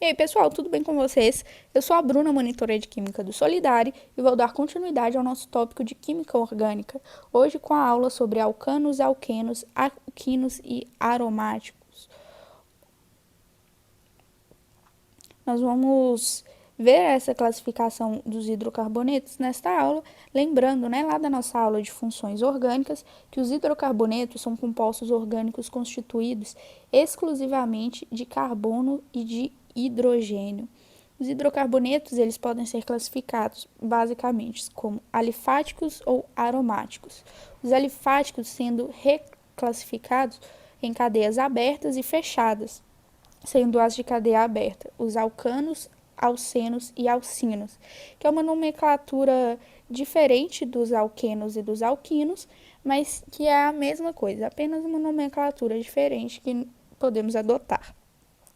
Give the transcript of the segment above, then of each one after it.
E aí, pessoal, tudo bem com vocês? Eu sou a Bruna, monitora de Química do Solidari, e vou dar continuidade ao nosso tópico de Química Orgânica, hoje com a aula sobre alcanos, alquenos, alquinos e aromáticos. Nós vamos ver essa classificação dos hidrocarbonetos nesta aula, lembrando, lá da nossa aula de funções orgânicas, que os hidrocarbonetos são compostos orgânicos constituídos exclusivamente de carbono e de hidrogênio. Os hidrocarbonetos eles podem ser classificados basicamente como alifáticos ou aromáticos. Os alifáticos sendo reclassificados em cadeias abertas e fechadas, sendo as de cadeia aberta os alcanos, alcenos e alcinos, que é uma nomenclatura diferente dos alquenos e dos alquinos, mas que é a mesma coisa, apenas uma nomenclatura diferente que podemos adotar.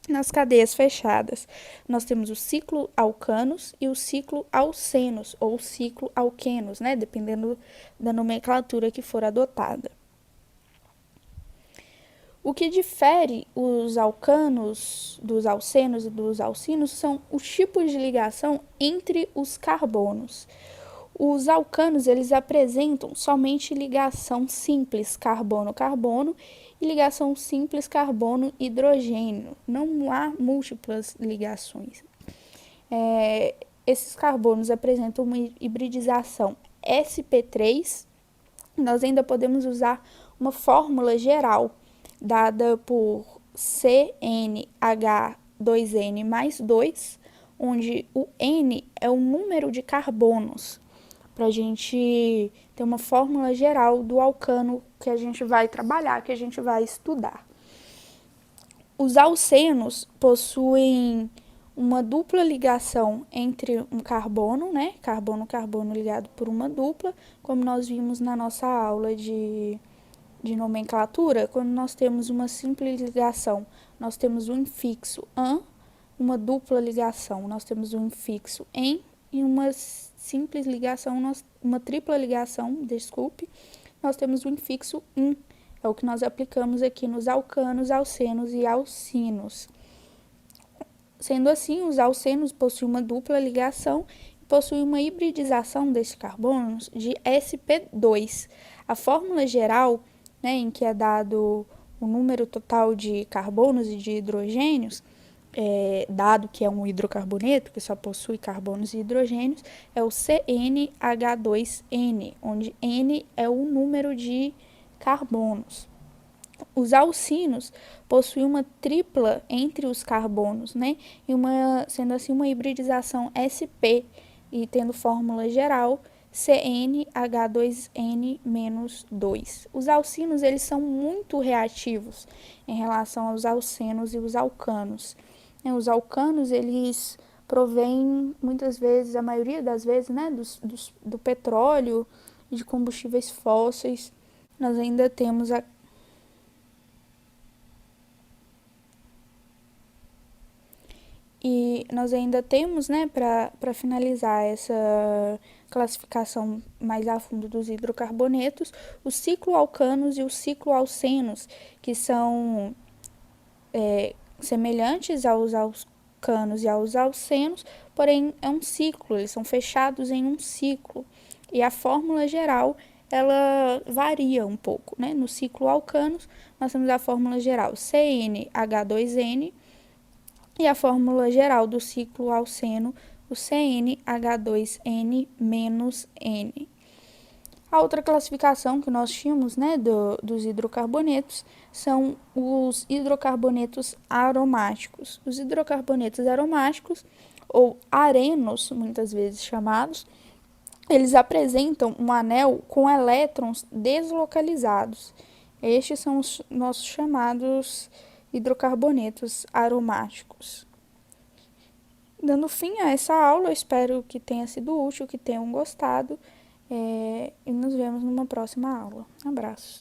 Nas cadeias fechadas, nós temos o ciclo alcanos e o ciclo alcenos, ou ciclo alquenos, dependendo da nomenclatura que for adotada. O que difere os alcanos dos alcenos e dos alcinos são os tipos de ligação entre os carbonos. Os alcanos eles apresentam somente ligação simples carbono-carbono e ligação simples carbono-hidrogênio. Não há múltiplas ligações. Esses carbonos apresentam uma hibridização sp3. Nós ainda podemos usar uma fórmula geral dada por CnH2n mais 2, onde o N é o número de carbonos, para a gente ter uma fórmula geral do alcano que a gente vai trabalhar, que a gente vai estudar. Os alcenos possuem uma dupla ligação entre um carbono, carbono-carbono ligado por uma dupla, como nós vimos na nossa aula de nomenclatura. Quando nós temos uma simples ligação, nós temos um infixo an, uma dupla ligação, nós temos um infixo em, e uma simples ligação, uma tripla ligação, nós temos o infixo in. É o que nós aplicamos aqui nos alcanos, alcenos e alcinos. Sendo assim, os alcenos possuem uma dupla ligação e possuem uma hibridização desses carbonos de sp2. A fórmula geral, em que é dado o número total de carbonos e de hidrogênios, dado que é um hidrocarboneto, que só possui carbonos e hidrogênios, é o CnH2n, onde N é o número de carbonos. Os alcinos possuem uma tripla entre os carbonos, sendo assim uma hibridização sp, e tendo fórmula geral CnH2n-2. Os alcinos eles são muito reativos em relação aos alcenos e os alcanos. Os alcanos eles provêm muitas vezes, a maioria das vezes, do petróleo e de combustíveis fósseis. Nós ainda temos para finalizar essa classificação mais a fundo dos hidrocarbonetos, os cicloalcanos e os cicloalcenos, que são semelhantes aos alcanos e aos alcenos, porém é um ciclo, eles são fechados em um ciclo. E a fórmula geral, ela varia um pouco, No ciclo alcanos, nós temos a fórmula geral CnH2n, e a fórmula geral do ciclo alceno, o CnH2n-N. A outra classificação que nós tínhamos, dos hidrocarbonetos, são os hidrocarbonetos aromáticos. Os hidrocarbonetos aromáticos, ou arenos, muitas vezes chamados, eles apresentam um anel com elétrons deslocalizados. Estes são os nossos chamados hidrocarbonetos aromáticos. Dando fim a essa aula, eu espero que tenha sido útil, que tenham gostado, e nos vemos numa próxima aula. Abraços!